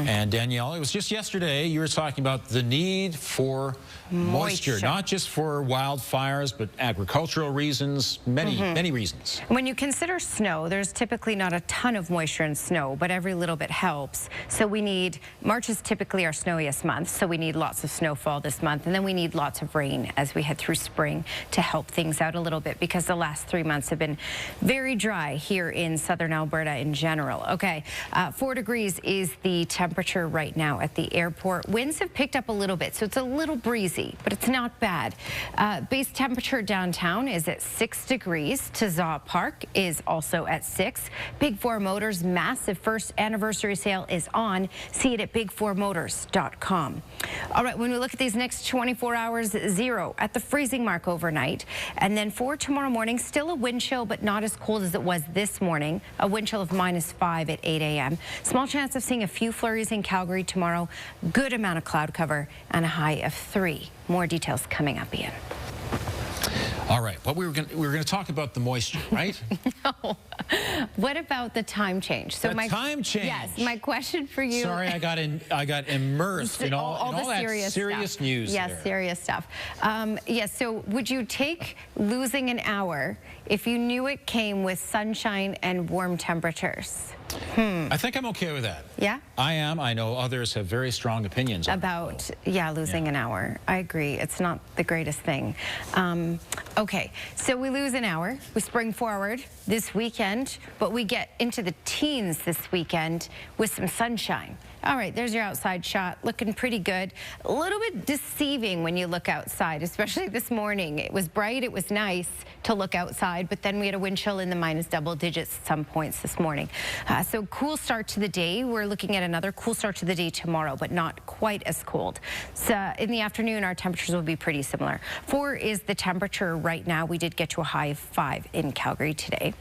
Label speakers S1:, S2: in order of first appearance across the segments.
S1: And Danielle, it was just yesterday you were talking about the need for moisture, not just for wildfires, but agricultural reasons, many reasons.
S2: When you consider snow, there's typically not a ton of moisture in snow, but every little bit helps. So we need, March is typically our snowiest month, so we need lots of snowfall this month, and then we need lots of rain as we head through spring to help things out a little bit, because the last 3 months have been very dry here in southern Alberta in general. Okay, 4 degrees is the temperature right now at the airport. Winds have picked up a little bit, so it's a little breezy, but it's not bad. Base temperature downtown is at 6 degrees. Tazaw Park is also at 6. Big 4 Motors massive first anniversary sale is on. See it at big4motors.com. All right, when we look at these next 24 hours, 0 at the freezing mark overnight. And then for tomorrow morning, still a wind chill, but not as cold as it was this morning. A wind chill of -5 at 8 a.m. Small chance of seeing a few flurries in Calgary tomorrow. Good amount of cloud cover and a high of 3. More details coming up, Ian.
S1: All right, well, we were going to talk about the moisture, right?
S2: No. What about the time change? So
S1: the time change.
S2: Yes, my question for you.
S1: Sorry, I got immersed in all
S2: the
S1: that serious news.
S2: Yes,
S1: there.
S2: serious stuff. Yes, so would you take losing an hour if you knew it came with sunshine and warm temperatures?
S1: I think I'm okay with that.
S2: Yeah?
S1: I am. I know others have very strong opinions
S2: about losing an hour. I agree. It's not the greatest thing. Okay, so we lose an hour. We spring forward this weekend, but we get into the teens this weekend with some sunshine. All right, there's your outside shot, looking pretty good. A little bit deceiving when you look outside, especially this morning. It was bright, it was nice to look outside, but then we had a wind chill in the minus double digits at some points this morning. So cool start to the day. We're looking at another cool start to the day tomorrow, but not quite as cold. So in the afternoon, our temperatures will be pretty similar. 4 is the temperature right now. We did get to a high of 5 in Calgary today.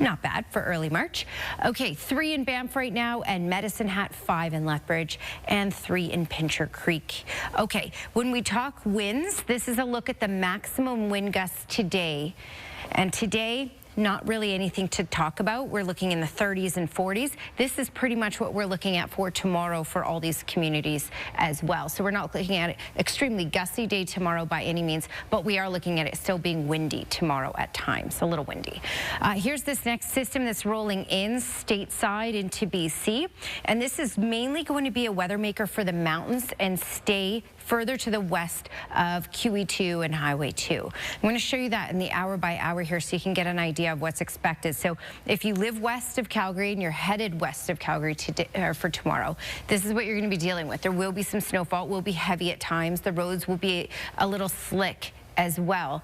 S2: Not bad for early March. Okay, 3 in Banff right now, and Medicine Hat 5 in Lethbridge, and 3 in Pincher Creek. Okay, when we talk winds, this is a look at the maximum wind gusts today. And today, not really anything to talk about. We're looking in the 30s and 40s. This is pretty much what we're looking at for tomorrow for all these communities as well. So we're not looking at an extremely gusty day tomorrow by any means, but we are looking at it still being windy tomorrow at times, a little windy. Here's this next system that's rolling in stateside into BC, and this is mainly going to be a weather maker for the mountains and stay further to the west of QE2 and Highway 2. I'm going to show you that in the hour by hour here so you can get an idea of what's expected. So if you live west of Calgary and you're headed west of Calgary today, for tomorrow, this is what you're going to be dealing with. There will be some snowfall. It will be heavy at times. The roads will be a little slick as well.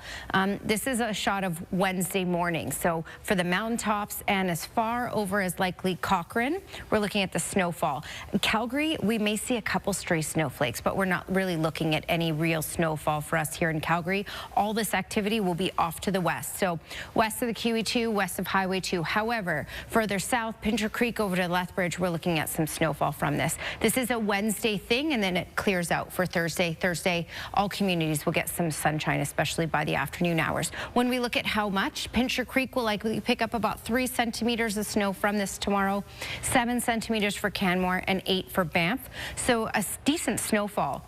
S2: This is a shot of Wednesday morning. So for the mountaintops and as far over as likely Cochrane, we're looking at the snowfall. In Calgary, we may see a couple stray snowflakes, but we're not really looking at any real snowfall for us here in Calgary. All this activity will be off to the west. So west of the QE2, west of Highway 2. However, further south, Pincher Creek over to Lethbridge, we're looking at some snowfall from this. This is a Wednesday thing, and then it clears out for Thursday. Thursday, all communities will get some sunshine, especially by the afternoon hours. When we look at how much, Pincher Creek will likely pick up about 3 centimeters of snow from this tomorrow, 7 centimeters for Canmore, and 8 for Banff. So a decent snowfall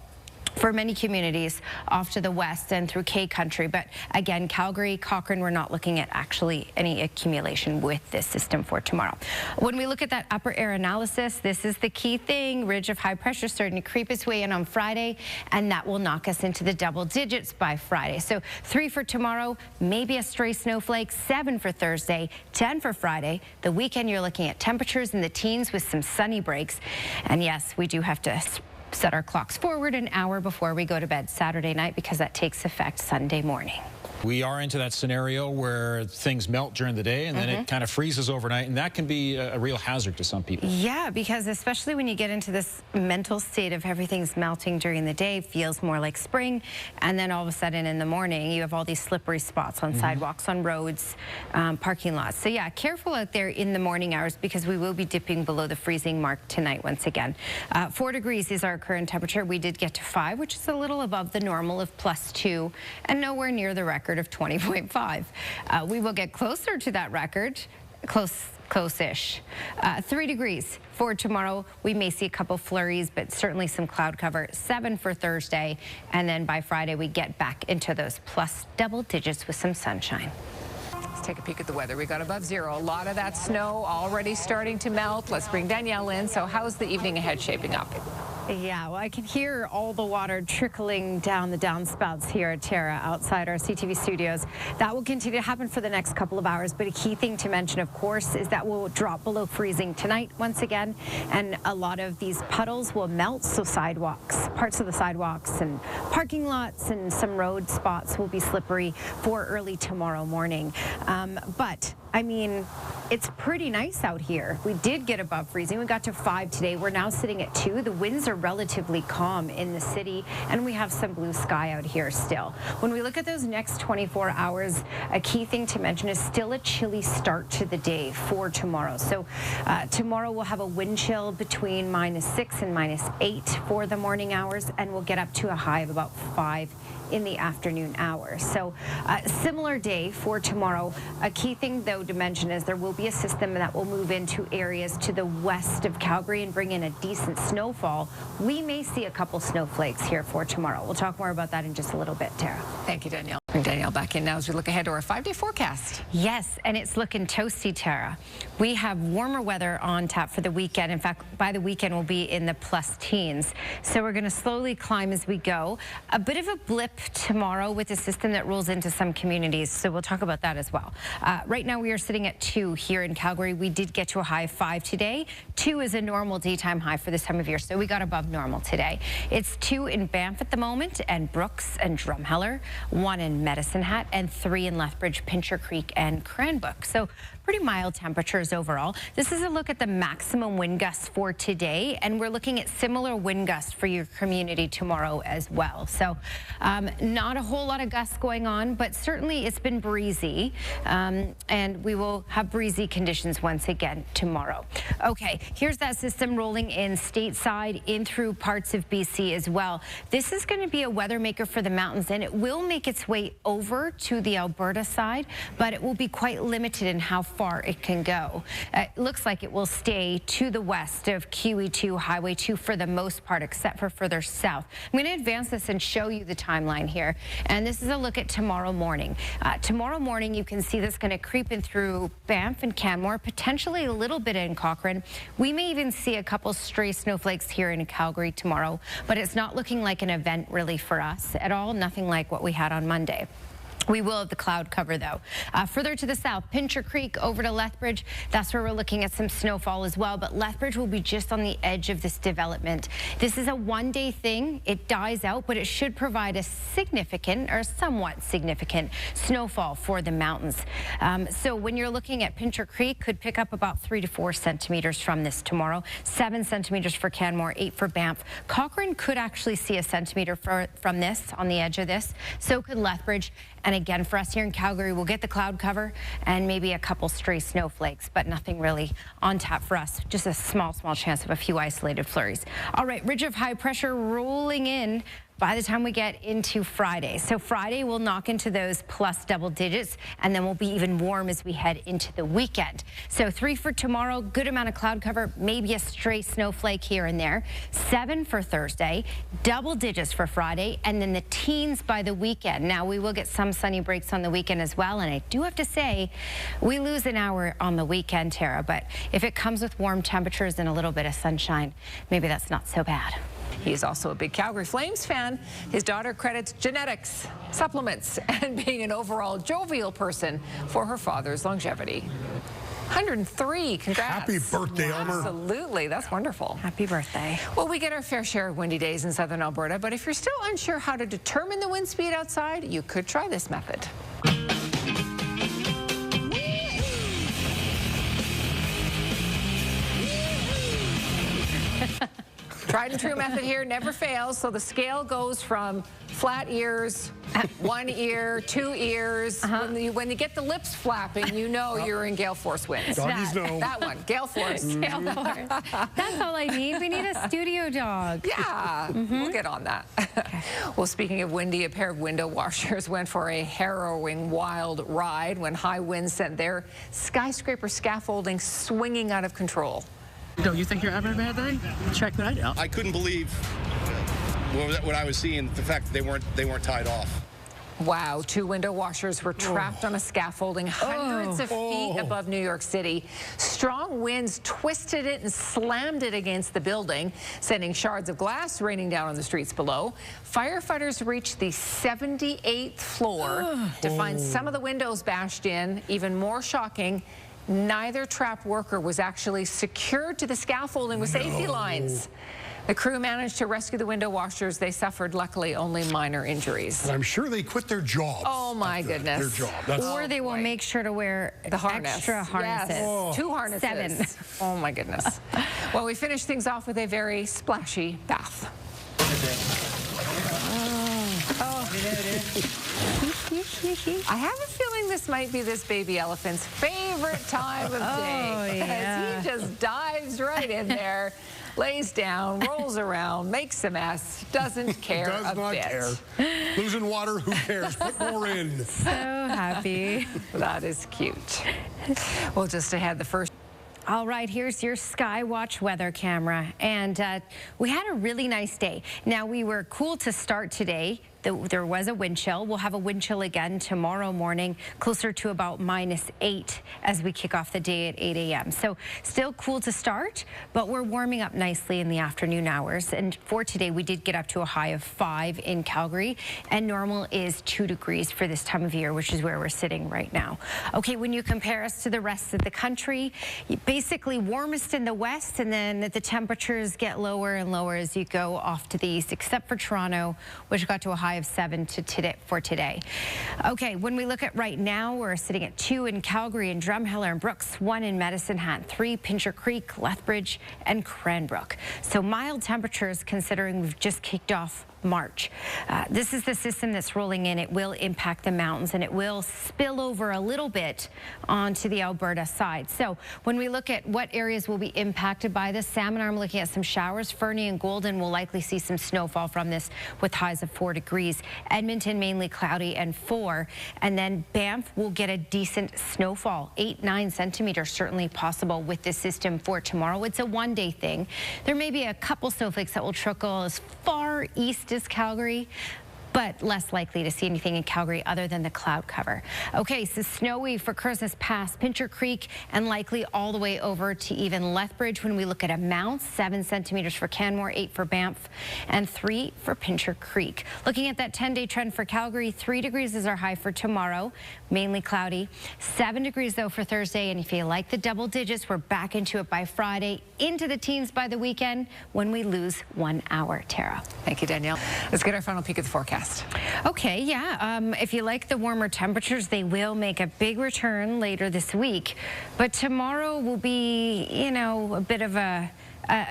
S2: for many communities off to the west and through K-Country. But again, Calgary, Cochrane, we're not looking at actually any accumulation with this system for tomorrow. When we look at that upper air analysis, this is the key thing. Ridge of high pressure starting to creep its way in on Friday, and that will knock us into the double digits by Friday. So 3 for tomorrow, maybe a stray snowflake, 7 for Thursday, 10 for Friday. The weekend, you're looking at temperatures in the teens with some sunny breaks. And yes, we do have to set our clocks forward an hour before we go to bed Saturday night, because that takes effect Sunday morning.
S1: We are into that scenario where things melt during the day and then it kind of freezes overnight, and that can be a real hazard to some people.
S2: Yeah, because especially when you get into this mental state of everything's melting during the day, feels more like spring, and then all of a sudden in the morning you have all these slippery spots on sidewalks, on roads, parking lots. So yeah, careful out there in the morning hours, because we will be dipping below the freezing mark tonight once again. 4 degrees is our current temperature. We did get to 5, which is a little above the normal of +2, and nowhere near the record of 20.5. We will get closer to that record, close-ish. 3 degrees for tomorrow. We may see a couple flurries, but certainly some cloud cover. 7 for Thursday, and then by Friday we get back into those plus double digits with some sunshine.
S3: Let's take a peek at the weather. We got above zero. A lot of that snow already starting to melt. Let's bring Danielle in. So how's the evening ahead shaping up?
S2: Yeah, well, I can hear all the water trickling down the downspouts here at Tara outside our CTV studios. That will continue to happen for the next couple of hours, but a key thing to mention, of course, is that we'll drop below freezing tonight once again, and a lot of these puddles will melt, so sidewalks, parts of the sidewalks and parking lots and some road spots will be slippery for early tomorrow morning. But I mean, it's pretty nice out here. We did get above freezing. We got to 5 today. We're now sitting at 2. The winds are relatively calm in the city, and we have some blue sky out here still. When we look at those next 24 hours, a key thing to mention is still a chilly start to the day for tomorrow. So tomorrow we'll have a wind chill between -6 and -8 for the morning hours, and we'll get up to a high of about 5 in the afternoon hours. So similar day for tomorrow. A key thing though to mention is there will be a system that will move into areas to the west of Calgary and bring in a decent snowfall. We may see a couple snowflakes here for tomorrow. We'll talk more about that in just a little bit, Tara.
S3: Thank you, Danielle. Bring Danielle back in now as we look ahead to our 5-day forecast.
S2: Yes, and it's looking toasty, Tara. We have warmer weather on tap for the weekend. In fact, by the weekend we'll be in the plus teens. So we're going to slowly climb as we go. A bit of a blip tomorrow with a system that rolls into some communities, so we'll talk about that as well. Right now we are sitting at 2 here in Calgary. We did get to a high of 5 today. 2 is a normal daytime high for this time of year, so we got above normal today. It's 2 in Banff at the moment, and Brooks and Drumheller, 1 in Medicine Hat, and 3 in Lethbridge, Pincher Creek, and Cranbrook. So pretty mild temperatures overall. This is a look at the maximum wind gusts for today, and we're looking at similar wind gusts for your community tomorrow as well. So not a whole lot of gusts going on, but certainly it's been breezy, and we will have breezy conditions once again tomorrow. Okay, here's that system rolling in stateside in through parts of BC as well. This is going to be a weather maker for the mountains, and it will make its way over to the Alberta side, but it will be quite limited in how far it can go. It looks like it will stay to the west of QE2, Highway 2 for the most part, except for further south. I'm going to advance this and show you the timeline here. And this is a look at tomorrow morning. Tomorrow morning, you can see this going to creep in through Banff and Canmore, potentially a little bit in Cochrane. We may even see a couple stray snowflakes here in Calgary tomorrow, but it's not looking like an event really for us at all, nothing like what we had on Monday. We will have the cloud cover, though. Further to the south, Pincher Creek over to Lethbridge. That's where we're looking at some snowfall as well. But Lethbridge will be just on the edge of this development. This is a one-day thing. It dies out, but it should provide a significant or somewhat significant snowfall for the mountains. So when you're looking at Pincher Creek, could pick up about 3 to 4 centimeters from this tomorrow. 7 centimeters for Canmore, 8 for Banff. Cochrane could actually see a centimeter from this on the edge of this. So could Lethbridge. And again, for us here in Calgary, we'll get the cloud cover and maybe a couple stray snowflakes, but nothing really on tap for us. Just a small chance of a few isolated flurries. All right, ridge of high pressure rolling in by the time we get into Friday. So Friday we'll knock into those plus double digits, and then we'll be even warm as we head into the weekend. So 3 for tomorrow, good amount of cloud cover, maybe a stray snowflake here and there. 7 for Thursday, double digits for Friday, and then the teens by the weekend. Now we will get some sunny breaks on the weekend as well, and I do have to say we lose an hour on the weekend, Tara, but if it comes with warm temperatures and a little bit of sunshine, maybe that's not so bad.
S3: He's also a big Calgary Flames fan. His daughter credits genetics, supplements, and being an overall jovial person for her father's longevity. 103, congrats.
S4: Happy birthday, Elmer.
S3: Absolutely, that's wonderful.
S2: Happy birthday.
S3: Well, we get our fair share of windy days in southern Alberta, but if you're still unsure how to determine the wind speed outside, you could try this method. Tried and true method here, never fails. So the scale goes from flat ears, one ear, two ears. When you get the lips flapping, you know you're in gale force winds.
S4: Doggies know.
S3: That one, gale force.
S2: Gale force. That's all I need. We need a studio dog.
S3: Yeah, we'll get on that. Well, speaking of windy, a pair of window washers went for a harrowing wild ride when high winds sent their skyscraper scaffolding swinging out of control.
S5: Don't you think you're having a bad day? Check that out.
S6: I couldn't believe what I was seeing, the fact that they weren't tied off.
S3: Wow, two window washers were trapped on a scaffolding hundreds of feet above New York City. Strong winds twisted it and slammed it against the building, sending shards of glass raining down on the streets below. Firefighters reached the 78th floor to find some of the windows bashed in. Even more shocking, neither trapped worker was actually secured to the scaffolding with safety lines. The crew managed to rescue the window washers. They suffered, luckily, only minor injuries.
S4: And I'm sure they quit their jobs.
S3: Oh, my goodness.
S4: Their job.
S2: Or they will make sure to wear
S3: the harness.
S2: Extra harnesses.
S3: Yes. 2 harnesses.
S2: 7.
S3: Oh, my goodness. Well, we finished things off with a very splashy bath. I have a feeling this might be this baby elephant's favorite time of day.
S2: Yeah.
S3: He just dives right in there, lays down, rolls around, makes a mess, doesn't care
S4: Does
S3: a
S4: not
S3: bit.
S4: care. Losing water, who cares? Put more in.
S2: So happy.
S3: That is cute. Well, just ahead, the first.
S2: All right, here's your Skywatch weather camera. And we had a really nice day. Now, we were cool to start today. There was a wind chill. We'll have a wind chill again tomorrow morning, closer to about -8 as we kick off the day at 8 a.m. So still cool to start, but we're warming up nicely in the afternoon hours. And for today, we did get up to a high of 5 in Calgary, and normal is 2 degrees for this time of year, which is where we're sitting right now. Okay, when you compare us to the rest of the country, basically warmest in the west, and then the temperatures get lower and lower as you go off to the east, except for Toronto, which got to a high of 7 for today. Okay, when we look at right now, we're sitting at 2 in Calgary and Drumheller and Brooks, 1 in Medicine Hat, 3 Pincher Creek, Lethbridge, and Cranbrook. So mild temperatures considering we've just kicked off March. This is the system that's rolling in. It will impact the mountains, and it will spill over a little bit onto the Alberta side. So when we look at what areas will be impacted by this, Salmon Arm looking at some showers. Fernie and Golden will likely see some snowfall from this with highs of 4 degrees. Edmonton mainly cloudy and 4. And then Banff will get a decent snowfall. 8-9 centimeters certainly possible with this system for tomorrow. It's a one-day thing. There may be a couple snowflakes that will trickle as far east as Calgary, but less likely to see anything in Calgary other than the cloud cover. Okay, so snowy for Christmas Pass, Pincher Creek, and likely all the way over to even Lethbridge when we look at amounts. 7 centimeters for Canmore, 8 for Banff, and 3 for Pincher Creek. Looking at that 10-day trend for Calgary, 3 degrees is our high for tomorrow, mainly cloudy. 7 degrees, though, for Thursday, and if you like the double digits, we're back into it by Friday, into the teens by the weekend when we lose 1 hour. Tara.
S3: Thank you, Danielle. Let's get our final peek at the forecast.
S2: Okay, yeah. If you like the warmer temperatures, they will make a big return later this week. But tomorrow will be, you know, a bit of a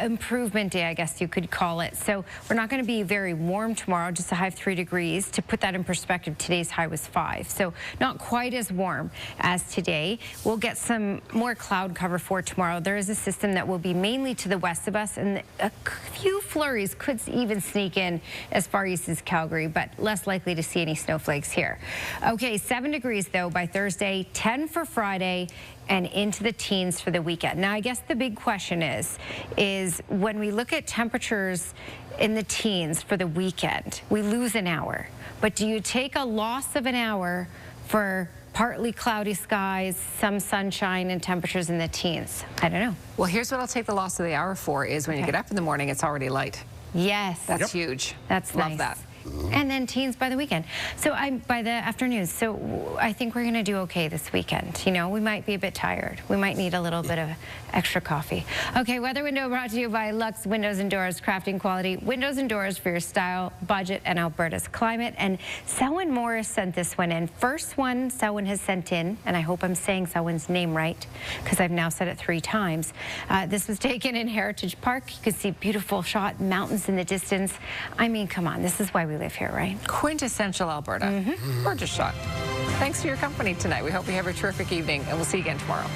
S2: improvement day, I guess you could call it. So we're not going to be very warm tomorrow, just a high of 3 degrees. To put that in perspective, today's high was 5. So not quite as warm as today. We'll get some more cloud cover for tomorrow. There is a system that will be mainly to the west of us, and a few flurries could even sneak in as far east as Calgary, but less likely to see any snowflakes here. Okay, 7 degrees, though, by Thursday, 10 for Friday, and into the teens for the weekend. Now, I guess the big question is when we look at temperatures in the teens for the weekend, we lose an hour. But do you take a loss of an hour for partly cloudy skies, some sunshine, and temperatures in the teens? I don't know.
S3: Well, here's what I'll take the loss of the hour for is when you get up in the morning, it's already light.
S2: Yes.
S3: That's huge.
S2: That's
S3: Love
S2: nice.
S3: that.
S2: And then teens by the weekend. So by the afternoon. So I think we're going to do okay this weekend. You know, we might be a bit tired. We might need a little bit of extra coffee. Okay, Weather Window brought to you by Lux Windows and Doors, crafting quality windows and doors for your style, budget, and Alberta's climate. And Selwyn Morris sent this one in. First one Selwyn has sent in, and I hope I'm saying Selwyn's name right because I've now said it 3 times. This was taken in Heritage Park. You can see beautiful shot, mountains in the distance. I mean, come on, this is why we live here, right?
S3: Quintessential Alberta. Gorgeous shot. Thanks for your company tonight. We hope you have a terrific evening, and we'll see you again tomorrow.